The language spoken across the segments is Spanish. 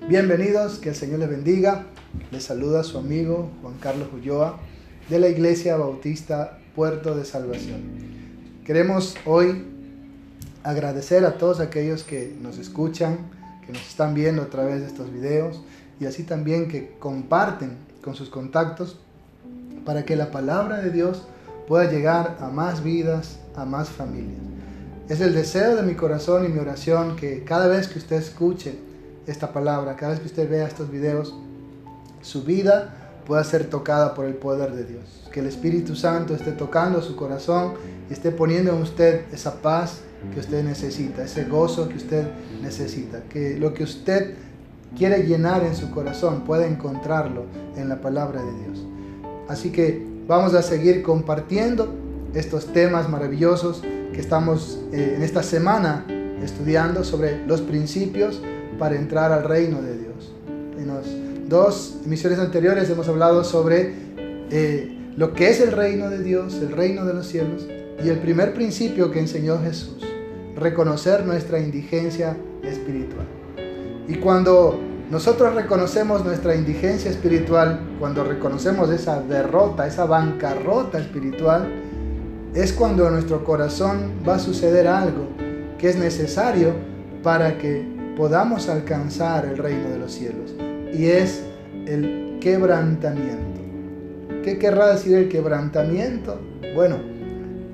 Bienvenidos, que el Señor les bendiga. Les saluda su amigo Juan Carlos Ulloa de la Iglesia Bautista Puerto de Salvación. Queremos hoy agradecer a todos aquellos que nos escuchan, que nos están viendo a través de estos videos y así también que comparten con sus contactos para que la palabra de Dios pueda llegar a más vidas, a más familias. Es el deseo de mi corazón y mi oración que cada vez que usted escuche esta palabra, cada vez que usted vea estos videos, su vida pueda ser tocada por el poder de Dios. Que el Espíritu Santo esté tocando su corazón y esté poniendo en usted esa paz que usted necesita, ese gozo que usted necesita. Que lo que usted quiere llenar en su corazón pueda encontrarlo en la palabra de Dios. Así que vamos a seguir compartiendo estos temas maravillosos que estamos en esta semana estudiando sobre los principios para entrar al reino de Dios. En las dos emisiones anteriores hemos hablado sobre lo que es el reino de Dios, el reino de los cielos, y el primer principio que enseñó Jesús, reconocer nuestra indigencia espiritual. Y cuando nosotros reconocemos nuestra indigencia espiritual, cuando reconocemos esa derrota, esa bancarrota espiritual, es cuando en nuestro corazón va a suceder algo que es necesario para que podamos alcanzar el reino de los cielos, y es el quebrantamiento. ¿Qué querrá decir el quebrantamiento? Bueno,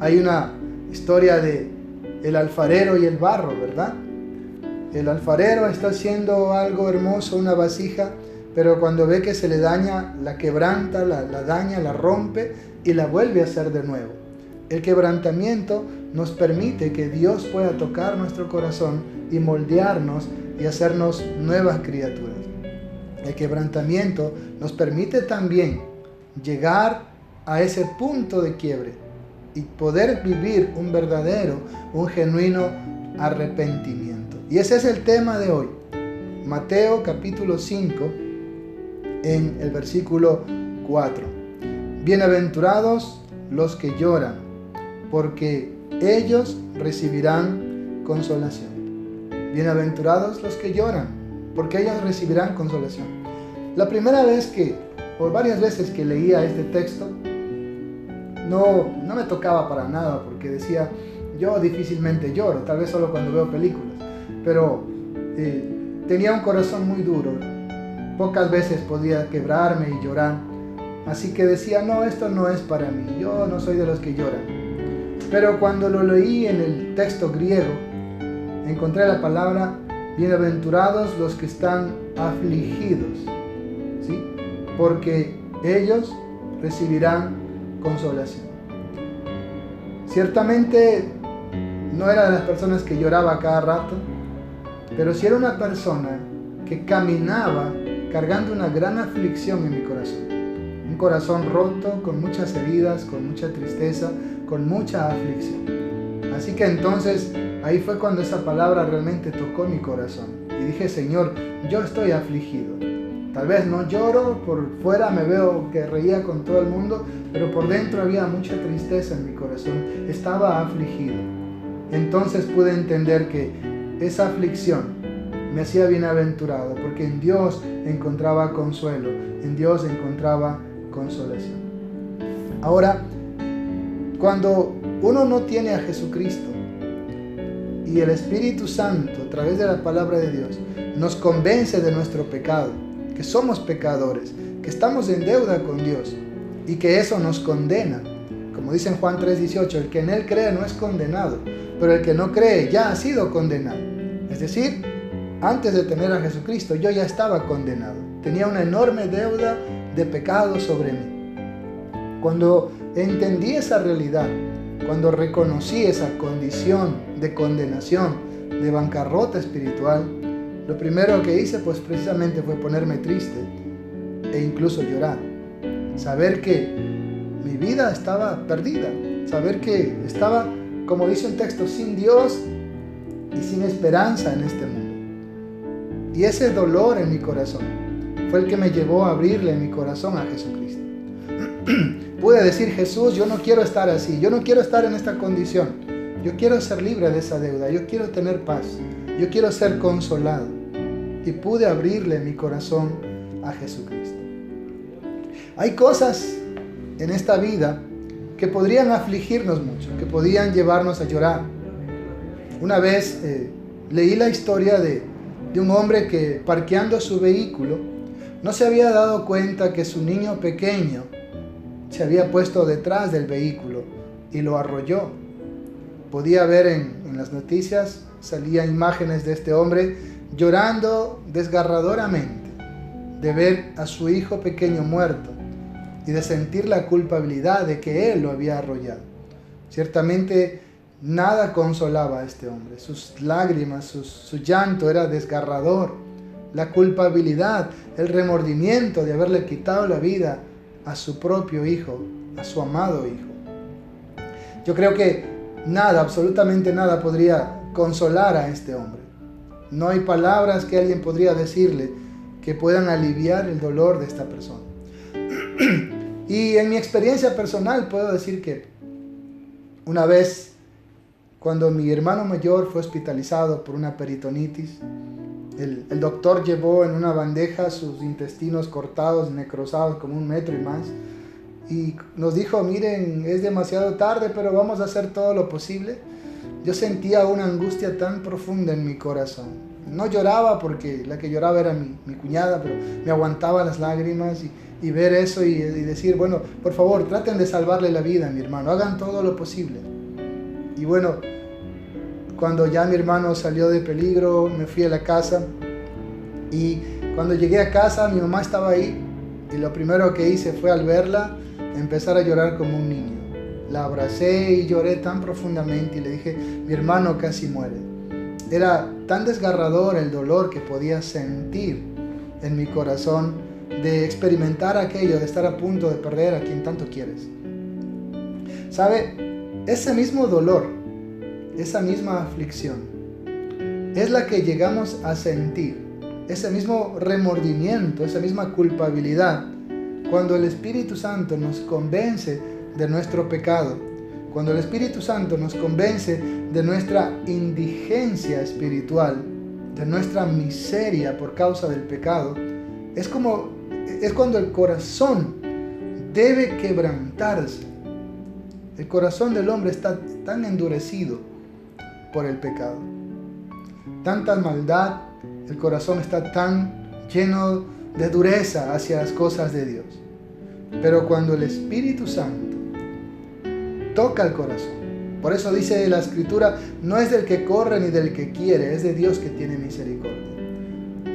hay una historia de el alfarero y el barro, ¿verdad? El alfarero está haciendo algo hermoso, una vasija, pero cuando ve que se le daña, la quebranta, la daña, la rompe y la vuelve a hacer de nuevo. El quebrantamiento nos permite que Dios pueda tocar nuestro corazón y moldearnos y hacernos nuevas criaturas. El quebrantamiento nos permite también llegar a ese punto de quiebre y poder vivir un verdadero, un genuino arrepentimiento. Y ese es el tema de hoy. Mateo capítulo 5, en el versículo 4. Bienaventurados los que lloran, porque ellos recibirán consolación. Bienaventurados los que lloran, porque ellos recibirán consolación. La primera vez por varias veces que leía este texto, no me tocaba para nada, porque decía, yo difícilmente lloro, tal vez solo cuando veo películas, pero tenía un corazón muy duro, pocas veces podía quebrarme y llorar, así que decía, no, esto no es para mí, yo no soy de los que lloran. Pero cuando lo leí en el texto griego, encontré la palabra bienaventurados los que están afligidos, ¿sí? Porque ellos recibirán consolación. Ciertamente no era de las personas que lloraba cada rato, pero sí era una persona que caminaba cargando una gran aflicción en mi corazón. Un corazón roto, con muchas heridas, con mucha tristeza, con mucha aflicción. Así que entonces ahí fue cuando esa palabra realmente tocó mi corazón. Y dije, Señor, yo estoy afligido. Tal vez no lloro, por fuera me veo que reía con todo el mundo, pero por dentro había mucha tristeza en mi corazón. Estaba afligido. Entonces pude entender que esa aflicción me hacía bienaventurado, porque en Dios encontraba consuelo, en Dios encontraba consolación. Ahora, cuando uno no tiene a Jesucristo y el Espíritu Santo a través de la palabra de Dios nos convence de nuestro pecado, que somos pecadores, que estamos en deuda con Dios y que eso nos condena, como dice en Juan 3:18, el que en Él cree no es condenado, pero el que no cree ya ha sido condenado. Es decir, antes de tener a Jesucristo yo ya estaba condenado, tenía una enorme deuda de pecado sobre mí. Cuando entendí esa realidad, cuando reconocí esa condición de condenación, de bancarrota espiritual, lo primero que hice pues precisamente fue ponerme triste e incluso llorar. Saber que mi vida estaba perdida, saber que estaba, como dice un texto, sin Dios y sin esperanza en este mundo. Y ese dolor en mi corazón fue el que me llevó a abrirle mi corazón a Jesucristo. Pude decir, Jesús, yo no quiero estar así, yo no quiero estar en esta condición, yo quiero ser libre de esa deuda, yo quiero tener paz, yo quiero ser consolado. y pude abrirle mi corazón a Jesucristo. Hay cosas en esta vida que podrían afligirnos mucho, que podían llevarnos a llorar. Una vez leí la historia de un hombre que, parqueando su vehículo, no se había dado cuenta que su niño pequeño se había puesto detrás del vehículo y lo arrolló. Podía ver en las noticias, salían imágenes de este hombre llorando desgarradoramente de ver a su hijo pequeño muerto y de sentir la culpabilidad de que él lo había arrollado. Ciertamente nada consolaba a este hombre. Sus lágrimas, su llanto era desgarrador. La culpabilidad, el remordimiento de haberle quitado la vida a su propio hijo, a su amado hijo. Yo creo que nada, absolutamente nada podría consolar a este hombre. No hay palabras que alguien podría decirle que puedan aliviar el dolor de esta persona. Y en mi experiencia personal puedo decir que una vez, cuando mi hermano mayor fue hospitalizado por una peritonitis, el doctor llevó en una bandeja sus intestinos cortados, necrosados como 1 metro y más, y nos dijo: miren, es demasiado tarde, pero vamos a hacer todo lo posible. Yo sentía una angustia tan profunda en mi corazón. No lloraba porque la que lloraba era mi cuñada, pero me aguantaba las lágrimas y ver eso y decir: bueno, por favor, traten de salvarle la vida a mi hermano, hagan todo lo posible. Y bueno, cuando ya mi hermano salió de peligro, me fui a la casa, y cuando llegué a casa mi mamá estaba ahí, y lo primero que hice fue, al verla, empezar a llorar como un niño. La abracé y lloré tan profundamente y le dije: mi hermano casi muere. Era tan desgarrador el dolor que podía sentir en mi corazón de experimentar aquello, de estar a punto de perder a quien tanto quieres. ¿Sabe? Ese mismo dolor, esa misma aflicción, es la que llegamos a sentir, ese mismo remordimiento, esa misma culpabilidad, cuando el Espíritu Santo nos convence de nuestro pecado, cuando el Espíritu Santo nos convence de nuestra indigencia espiritual, de nuestra miseria por causa del pecado. Es cuando el corazón debe quebrantarse. El corazón del hombre está tan endurecido por el pecado, tanta maldad, el corazón está tan lleno de dureza hacia las cosas de Dios. Pero cuando el Espíritu Santo toca el corazón, por eso dice la Escritura: no es del que corre ni del que quiere, es de Dios que tiene misericordia.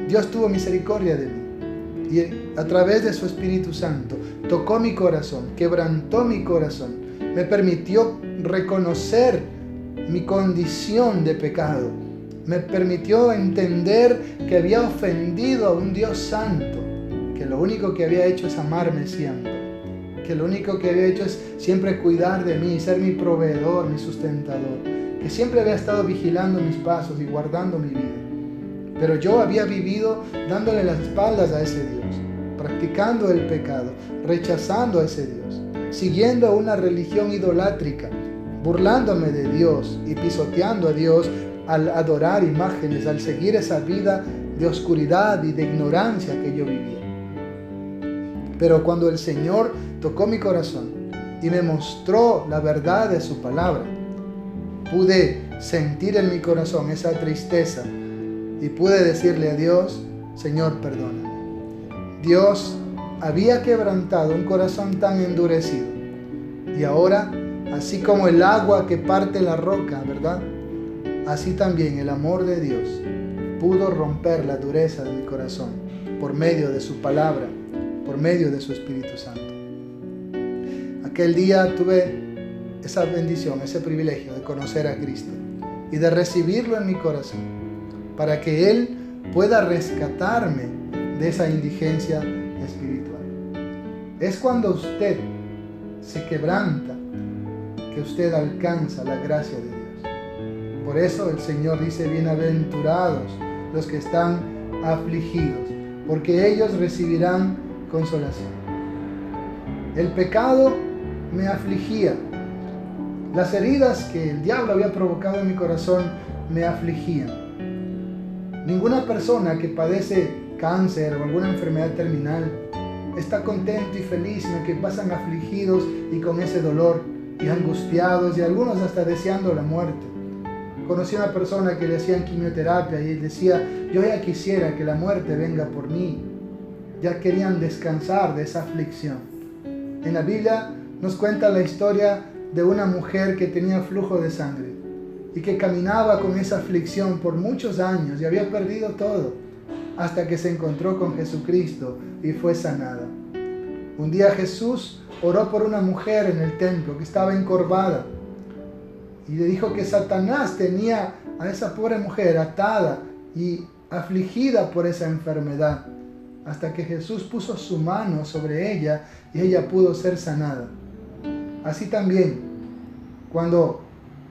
Dios tuvo misericordia de mí, y a través de su Espíritu Santo tocó mi corazón, quebrantó mi corazón, me permitió reconocer mi condición de pecado, me permitió entender que había ofendido a un Dios santo, que lo único que había hecho es amarme siempre, que lo único que había hecho es siempre cuidar de mí, ser mi proveedor, mi sustentador, que siempre había estado vigilando mis pasos y guardando mi vida. Pero yo había vivido dándole las espaldas a ese Dios, practicando el pecado, rechazando a ese Dios, siguiendo una religión idolátrica, burlándome de Dios y pisoteando a Dios al adorar imágenes, al seguir esa vida de oscuridad y de ignorancia que yo vivía. Pero cuando el Señor tocó mi corazón y me mostró la verdad de su palabra, pude sentir en mi corazón esa tristeza y pude decirle a Dios: Señor, perdóname. Dios había quebrantado un corazón tan endurecido, y ahora, así como el agua que parte la roca, ¿verdad?, así también el amor de Dios pudo romper la dureza de mi corazón por medio de su palabra, por medio de su Espíritu Santo. Aquel día tuve esa bendición, ese privilegio de conocer a Cristo y de recibirlo en mi corazón, para que Él pueda rescatarme de esa indigencia espiritual. Es cuando usted se quebranta que usted alcanza la gracia de Dios. Por eso el Señor dice: bienaventurados los que están afligidos, porque ellos recibirán consolación. El pecado me afligía. Las heridas que el diablo había provocado en mi corazón me afligían. Ninguna persona que padece cáncer o alguna enfermedad terminal está contento y feliz, sino que pasan afligidos y con ese dolor y angustiados, y algunos hasta deseando la muerte. Conocí a una persona que le hacían quimioterapia y él decía: yo ya quisiera que la muerte venga por mí. Ya querían descansar de esa aflicción. En la Biblia nos cuenta la historia de una mujer que tenía flujo de sangre y que caminaba con esa aflicción por muchos años y había perdido todo, hasta que se encontró con Jesucristo y fue sanada. Un día Jesús oró por una mujer en el templo que estaba encorvada y le dijo que Satanás tenía a esa pobre mujer atada y afligida por esa enfermedad, hasta que Jesús puso su mano sobre ella y ella pudo ser sanada. Así también, cuando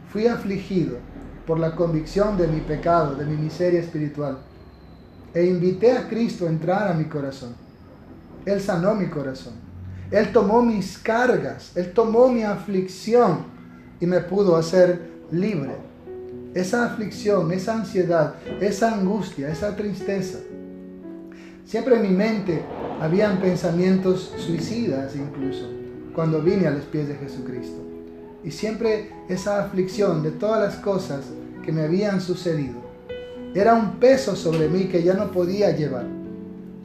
fui afligido por la convicción de mi pecado, de mi miseria espiritual, e invité a Cristo a entrar a mi corazón, Él sanó mi corazón. Él tomó mis cargas, Él tomó mi aflicción y me pudo hacer libre. Esa aflicción, esa ansiedad, esa angustia, esa tristeza. Siempre en mi mente habían pensamientos suicidas incluso, cuando vine a los pies de Jesucristo. Y siempre esa aflicción de todas las cosas que me habían sucedido era un peso sobre mí que ya no podía llevar,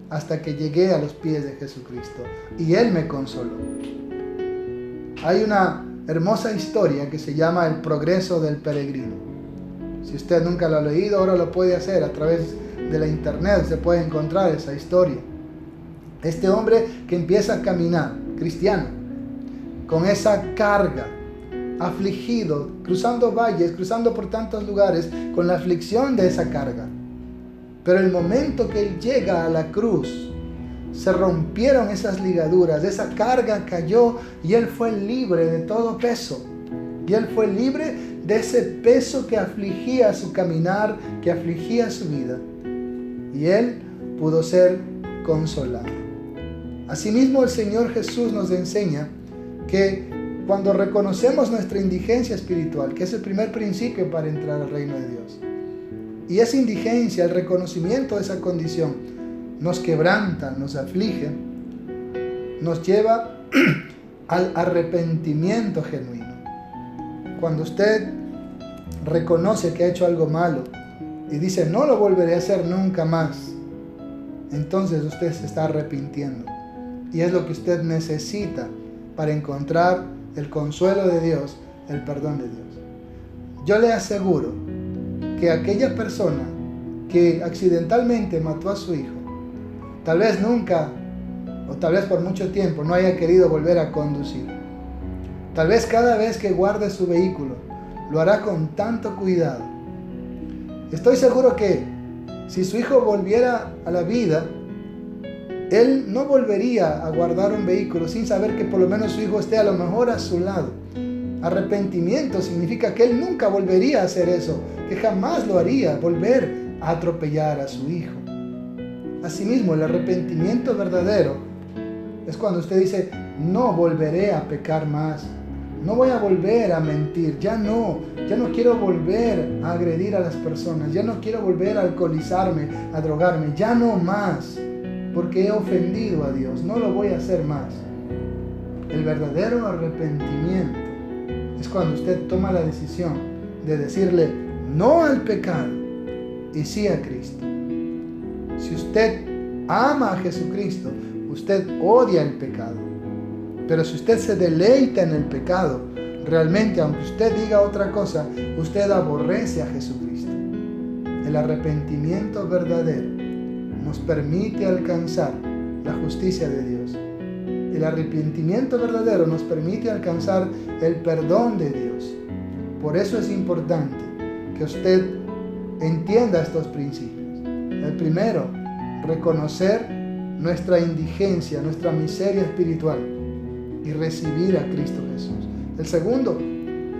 hasta que llegué a los pies de Jesucristo y Él me consoló. Hay una hermosa historia que se llama El progreso del peregrino. Si usted nunca lo ha leído, ahora lo puede hacer a través de la internet, se puede encontrar esa historia. Este hombre que empieza a caminar, cristiano, con esa carga, afligido, cruzando valles, cruzando por tantos lugares, con la aflicción de esa carga. Pero el momento que él llega a la cruz, se rompieron esas ligaduras, esa carga cayó y él fue libre de todo peso. Y él fue libre de ese peso que afligía su caminar, que afligía su vida. Y él pudo ser consolado. Asimismo, el Señor Jesús nos enseña que cuando reconocemos nuestra indigencia espiritual, que es el primer principio para entrar al reino de Dios, y esa indigencia, el reconocimiento de esa condición, nos quebranta, nos aflige, nos lleva al arrepentimiento genuino. Cuando usted reconoce que ha hecho algo malo y dice: no lo volveré a hacer nunca más, entonces usted se está arrepintiendo. Y es lo que usted necesita para encontrar el consuelo de Dios, el perdón de Dios. Yo le aseguro que aquella persona que accidentalmente mató a su hijo, tal vez nunca, o tal vez por mucho tiempo, no haya querido volver a conducir. Tal vez cada vez que guarde su vehículo, lo hará con tanto cuidado. Estoy seguro que si su hijo volviera a la vida, él no volvería a guardar un vehículo sin saber que por lo menos su hijo esté a lo mejor a su lado. Arrepentimiento significa que él nunca volvería a hacer eso, que jamás lo haría, volver a atropellar a su hijo. Asimismo, el arrepentimiento verdadero es cuando usted dice: no volveré a pecar más, no voy a volver a mentir, ya no quiero volver a agredir a las personas, ya no quiero volver a alcoholizarme, a drogarme, ya no más, porque he ofendido a Dios, no lo voy a hacer más. El verdadero arrepentimiento es cuando usted toma la decisión de decirle no al pecado y sí a Cristo. Si usted ama a Jesucristo, usted odia el pecado. Pero si usted se deleita en el pecado, realmente, aunque usted diga otra cosa, usted aborrece a Jesucristo. El arrepentimiento verdadero nos permite alcanzar la justicia de Dios. El arrepentimiento verdadero nos permite alcanzar el perdón de Dios. Por eso es importante que usted entienda estos principios. El primero, reconocer nuestra indigencia, nuestra miseria espiritual y recibir a Cristo Jesús. El segundo,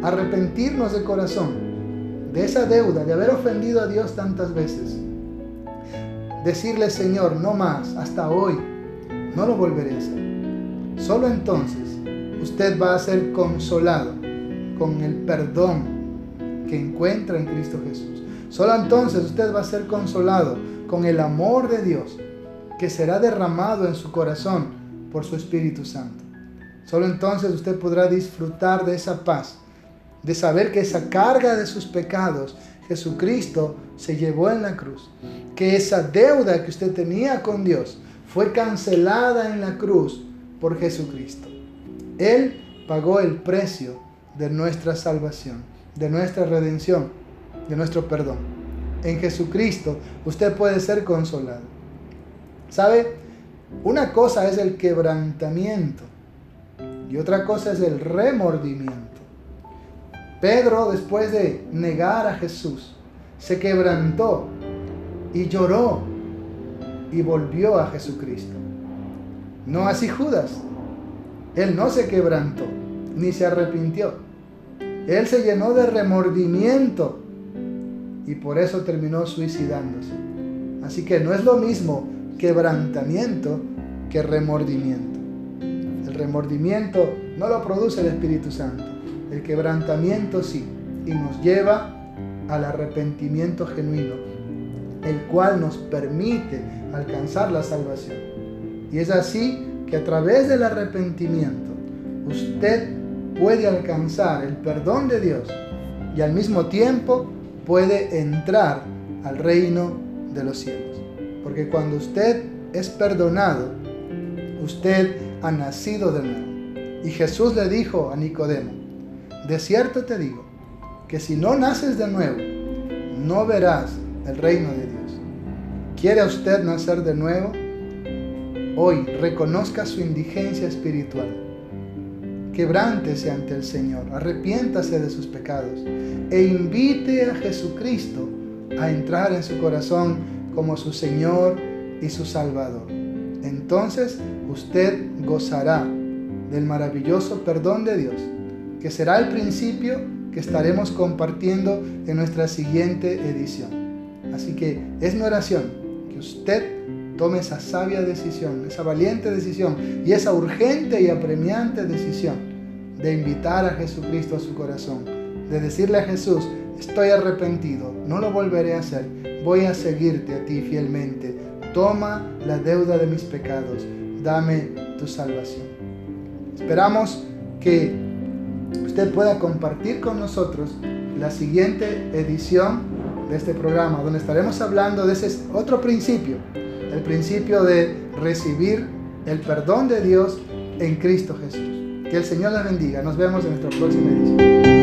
arrepentirnos de corazón de esa deuda, de haber ofendido a Dios tantas veces. Decirle: Señor, no más, hasta hoy, no lo volveré a hacer. Solo entonces usted va a ser consolado con el perdón que encuentra en Cristo Jesús. Solo entonces usted va a ser consolado con el amor de Dios que será derramado en su corazón por su Espíritu Santo. Solo entonces usted podrá disfrutar de esa paz, de saber que esa carga de sus pecados Jesucristo se llevó en la cruz, que esa deuda que usted tenía con Dios fue cancelada en la cruz por Jesucristo. Él pagó el precio de nuestra salvación, de nuestra redención, de nuestro perdón. En Jesucristo usted puede ser consolado. ¿Sabe? Una cosa es el quebrantamiento y otra cosa es el remordimiento. Pedro, después de negar a Jesús, se quebrantó y lloró y volvió a Jesucristo. No así Judas. Él no se quebrantó ni se arrepintió. Él se llenó de remordimiento y por eso terminó suicidándose. Así que no es lo mismo quebrantamiento que remordimiento. El remordimiento no lo produce el Espíritu Santo. El quebrantamiento sí, y nos lleva al arrepentimiento genuino, el cual nos permite alcanzar la salvación. Y es así que a través del arrepentimiento usted puede alcanzar el perdón de Dios y al mismo tiempo puede entrar al reino de los cielos. Porque cuando usted es perdonado, usted ha nacido de nuevo. Y Jesús le dijo a Nicodemo: de cierto te digo, que si no naces de nuevo, no verás el reino de Dios. ¿Quiere usted nacer de nuevo? Hoy reconozca su indigencia espiritual. Quebrántese ante el Señor, arrepiéntase de sus pecados e invite a Jesucristo a entrar en su corazón como su Señor y su Salvador. Entonces usted gozará del maravilloso perdón de Dios, que será el principio que estaremos compartiendo en nuestra siguiente edición. Así que es mi oración que usted tome esa sabia decisión, esa valiente decisión y esa urgente y apremiante decisión de invitar a Jesucristo a su corazón, de decirle a Jesús: estoy arrepentido, no lo volveré a hacer, voy a seguirte a ti fielmente, toma la deuda de mis pecados, dame tu salvación. Esperamos que usted pueda compartir con nosotros la siguiente edición de este programa, donde estaremos hablando de ese otro principio, el principio de recibir el perdón de Dios en Cristo Jesús. Que el Señor la bendiga. Nos vemos en nuestra próxima edición.